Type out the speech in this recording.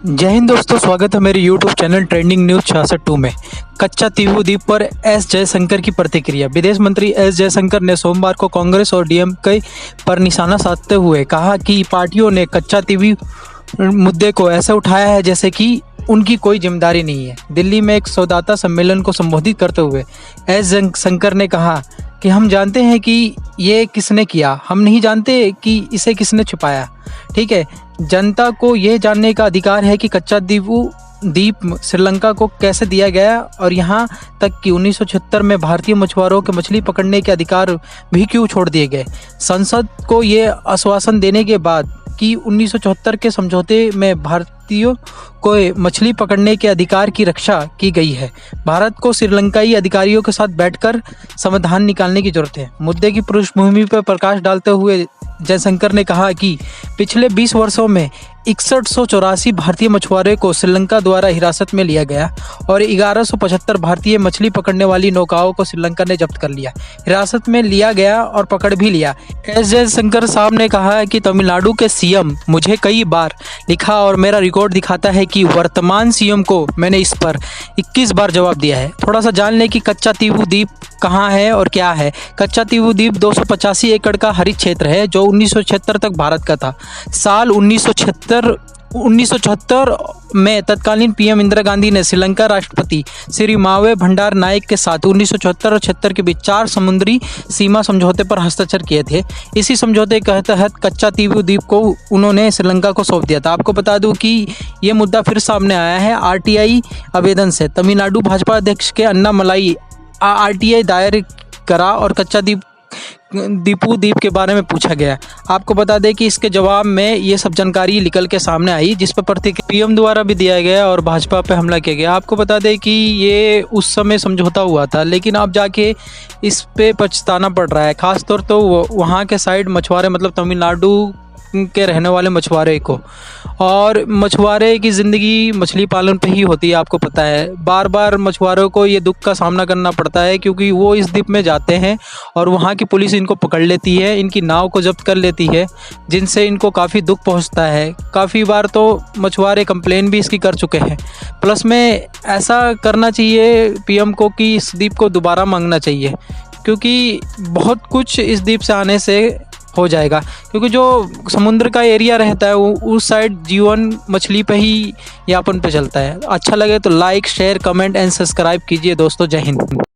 जय हिंद दोस्तों, स्वागत है मेरे YouTube चैनल ट्रेंडिंग न्यूज 66 में। कच्चा तीवू द्वीप पर एस जयशंकर की प्रतिक्रिया। विदेश मंत्री एस जयशंकर ने सोमवार को कांग्रेस और डीएमके पर निशाना साधते हुए कहा कि पार्टियों ने कच्चा तीवू मुद्दे को ऐसे उठाया है जैसे कि उनकी कोई जिम्मेदारी नहीं है। दिल्ली में एक संवाददाता सम्मेलन को संबोधित करते हुए एस जयशंकर ने कहा कि हम जानते हैं कि ये किसने किया, हम नहीं जानते कि इसे किसने छुपाया। ठीक है, जनता को यह जानने का अधिकार है कि कच्चा द्वीप श्रीलंका को कैसे दिया गया और यहाँ तक कि 1976 में भारतीय मछुआरों के मछली पकड़ने के अधिकार भी क्यों छोड़ दिए गए। संसद को ये आश्वासन देने के बाद कि 1974 के समझौते में भारतीयों को मछली पकड़ने के अधिकार की रक्षा की गई है, भारत को श्रीलंकाई अधिकारियों के साथ बैठकर समाधान निकालने की जरूरत है। मुद्दे की पृष्ठभूमि पर प्रकाश डालते हुए जयशंकर ने कहा कि पिछले 20 वर्षों में 6184 भारतीय मछुआरों को श्रीलंका द्वारा हिरासत में लिया गया और 1175 भारतीय मछली पकड़ने वाली नौकाओं को श्रीलंका ने जब्त कर लिया, हिरासत में लिया गया और पकड़ भी लिया। एस जयशंकर साहब ने कहा है कि तमिलनाडु के सीएम मुझे कई बार लिखा और मेरा रिकॉर्ड दिखाता है कि वर्तमान सीएम को मैंने इस पर 21 बार जवाब दिया है। थोड़ा सा जान लें कि कच्चा तीवू द्वीप कहाँ है और क्या है। कच्चा तीवू द्वीप 285 एकड़ का हरित क्षेत्र है जो 1976 तक भारत का था। साल 1974 में तत्कालीन पीएम इंदिरा गांधी ने श्रीलंका राष्ट्रपति श्री मावे भंडार नायक के साथ 1974 और 76 के बीच 4 समुद्री सीमा समझौते पर हस्ताक्षर किए थे। इसी समझौते के तहत कच्चा तीवू द्वीप को उन्होंने श्रीलंका को सौंप दिया था। आपको बता दूं कि ये मुद्दा फिर सामने आया है आरटीआई आवेदन से। तमिलनाडु भाजपा अध्यक्ष के अन्नामलाई आरटीआई दायर करा और कच्चा द्वीप के बारे में पूछा गया। आपको बता दें कि इसके जवाब में ये सब जानकारी निकल के सामने आई जिस पर प्रतिक्रिया पीएम द्वारा भी दिया गया और भाजपा पे हमला किया गया। आपको बता दें कि ये उस समय समझौता हुआ था, लेकिन अब जाके इस पे पछताना पड़ रहा है, खासतौर तो वहाँ के साइड मछुआरे मतलब तमिलनाडु के रहने वाले मछुआरे को। और मछुआरे की ज़िंदगी मछली पालन पे ही होती है। आपको पता है बार बार मछुआरों को ये दुख का सामना करना पड़ता है क्योंकि वो इस द्वीप में जाते हैं और वहाँ की पुलिस इनको पकड़ लेती है, इनकी नाव को जब्त कर लेती है, जिनसे इनको काफ़ी दुख पहुँचता है। काफ़ी बार तो मछुआरे कंप्लेन भी इसकी कर चुके हैं। प्लस में ऐसा करना चाहिए पीएम को कि इस द्वीप को दोबारा मांगना चाहिए क्योंकि बहुत कुछ इस द्वीप से आने से हो जाएगा, क्योंकि जो समुद्र का एरिया रहता है उस साइड जीवन मछली पे ही यापन पे चलता है। अच्छा लगे तो like, share, comment and subscribe कीजिए दोस्तों। जय हिंद।